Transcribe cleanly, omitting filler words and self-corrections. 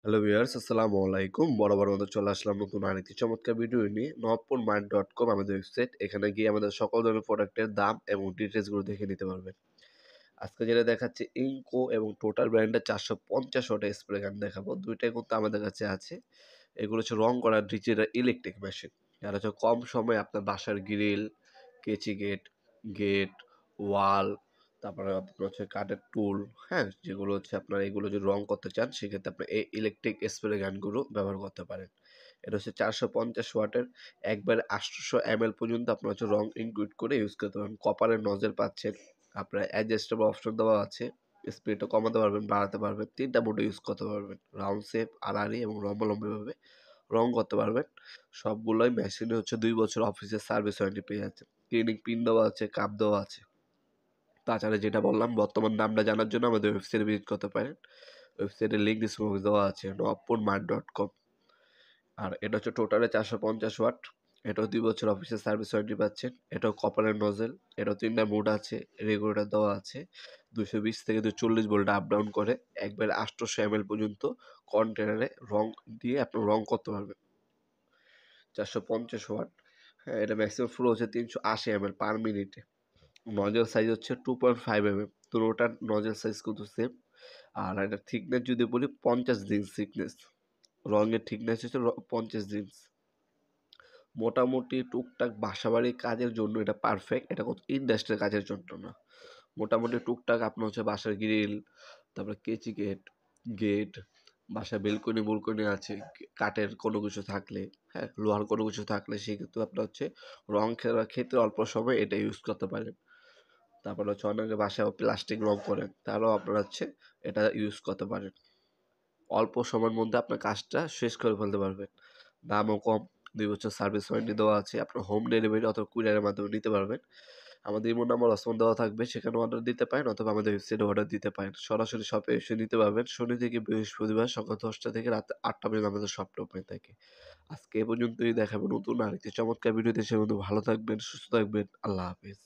Hello viewers, আসসালামু আলাইকুম। বরাবর মতো চলে আসলাম নতুন আরেকটি চমৎকার ভিডিও নিয়ে। নবপুরমার্ট.com আমাদের ওয়েবসাইট। এখানে গিয়ে আমাদের সকল ধরনের প্রোডাক্টের দাম এবং ডিটেইলসগুলো দেখে নিতে পারবেন। আজকে যেটা দেখাচ্ছি ইনকো এবং টোটাল ব্র্যান্ডের 450 ওয়াটের স্প্রে গান দেখাবো। ২ টাই কিন্তু আমাদের কাছে আছে। এগুলো হচ্ছে রং করার ডিজিটাল ইলেকট্রিক মেশিন। যারা হচ্ছে কম সময়ে আপনার বাসার গ্রিল, কেচি গেট, গেট, ওয়াল, তারপরে আপনার হচ্ছে কাঠের টুল, হ্যাঁ? যেগুলো হচ্ছে আপনার এগুলো যদি রং করতে চান সেক্ষেত্রে আপনি এই ইলেকট্রিক স্প্রে গানগুলো ব্যবহার করতে পারেন। এটা হচ্ছে 450 ওয়াটের একবারে 800 ml পর্যন্ত আপনার হচ্ছে রং ইনক্লুড করে ইউজ করতে পারেন। কপারের নজেল পাচ্ছেন। আপনার অ্যাডজাস্টেবল অপশন দেওয়া আছে। স্পিডটা কমাতে পারবেন, বাড়াতে পারবেন। ৩ টা মোডে ইউজ করতে পারবেন। রাউন্ড শেপ, আড়াআড়ি এবং লম্বালম্বিভাবে রং করতে পারবেন। সবগুলোই মেশিনে হচ্ছে ২ বছর অফিসের সার্ভিস ওয়ারেন্টি পেয়ে যাচ্ছেন। ক্লিনিং পিন দেওয়া আছে, কাপ দেওয়া আছে। তাছাড়া যেটা বললাম বর্তমান দামটা জানার জন্য আমাদের ওয়েবসাইটে ভিজিট করতে পারেন। ওয়েবসাইটের লিঙ্ক ডিসক্রিপশনে দেওয়া আছে নবপুরমার্ট.com। আর এটা হচ্ছে টোটালে 450 ওয়াট। এটাও ২ বছর অফিসের সার্ভিস ওয়ারেন্টি পাচ্ছেন। এটাও কপারের নজেল। এটাও ৩ টা মোড আছে। রেগুলেটর দেওয়া আছে। ২২০ থেকে ২৪০ ভোল্ট আপ ডাউন করে একবারে ৮০০ ml পর্যন্ত কন্টেনারে রং দিয়ে আপনি রং করতে পারবেন। 450 ওয়াট। হ্যাঁ, এটা ম্যাক্সিমাম ফ্লো হচ্ছে ৩৮০ ml পার মিনিটে। নজেল সাইজ হচ্ছে 2.5 mm। দুটোটার নজেল সাইজ কিন্তু সেম। আর এটার থিকনেস যদি বলি 50 ইঞ্চ থিকনেস। রঙের থিকনেস হচ্ছে 50 ইঞ্চ। মোটামুটি টুকটাক বাসাবাড়ির কাজের জন্য এটা পারফেক্ট। এটা কোনো ইন্ডাস্ট্রিয়াল কাজের জন্য না। মোটামুটি টুকটাক আপনার হচ্ছে বাসার গ্রিল, তারপরে কেচি গেট, গেট, বাসায় বেলকনি আছে, কাঠের কোনো কিছু থাকলে, হ্যাঁ? লোহার কোনো কিছু থাকলে সেক্ষেত্রে আপনার হচ্ছে রং খেলার ক্ষেত্রে অল্প সময় এটা ইউজ করতে পারেন। তারপরে হচ্ছে অনেকে বাসায় প্লাস্টিক রং করেন, তারাও আপনারা হচ্ছে এটা ইউজ করতে পারেন। অল্প সময়ের মধ্যে আপনার কাজটা শেষ করে ফেলতে পারবেন। দামও কম, ২ বছর সার্ভিস ওয়ারেন্টি দেওয়া আছে। আপনার হোম ডেলিভারি অথবা কুরিয়ারের মাধ্যমে নিতে পারবেন। আমাদের ইমো নাম্বার অসমন দেওয়া থাকবে, সেখানে অর্ডার দিতে পারেন অথবা আমাদের ওয়েবসাইটে অর্ডার দিতে পারেন। সরাসরি শপে এসে নিতে পারবেন। শনি থেকে বৃহস্পতিবার সকাল ১০টা থেকে রাত ৮টা পর্যন্ত আমাদের শপটা ওপেন থাকে। আজকে এ পর্যন্তই, দেখাবো নতুন আরেকটি চমৎকার ভিডিওতে। সে পর্যন্ত ভালো থাকবেন, সুস্থ থাকবেন। আল্লাহ হাফেজ।